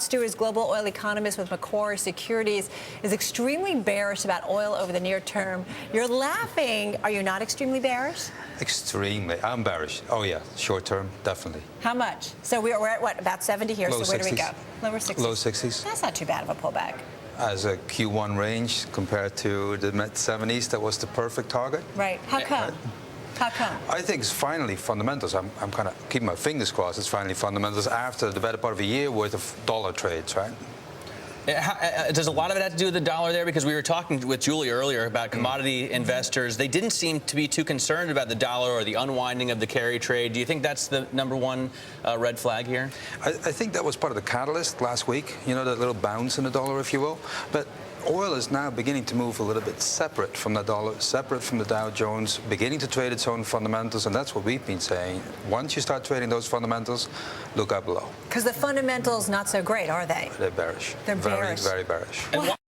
Stuart is global oil economist with Macquarie Securities, is extremely bearish about oil over the near term. You're laughing. Are you not extremely bearish? Extremely. I'm bearish. Oh, yeah. Short term, definitely. How much? So we're at what, about 70 here, Low so where 60s. do we go? Lower 60s. Low 60s. That's not too bad of a pullback. As a Q1 range compared to the mid-70s, that was the perfect target. Right. How come? How come? I think it's finally fundamentals. I'm kind of keeping my fingers crossed. It's finally fundamentals after the better part of a year worth of dollar trades, right? Does a lot of it have to do with the dollar there? Because we were talking with Julie earlier about commodity investors. They didn't seem to be too concerned about the dollar or the unwinding of the carry trade. Do you think that's the #1 red flag here? I think that was part of the catalyst last week, you know, that little bounce in the dollar, if you will. But oil is now beginning to move a little bit separate from the dollar, separate from the Dow Jones, beginning to trade its own fundamentals, and that's what we've been saying. Once you start trading those fundamentals, look out below. Because the fundamentals not so great, are they? They're bearish. They're bearish. Very, very bearish.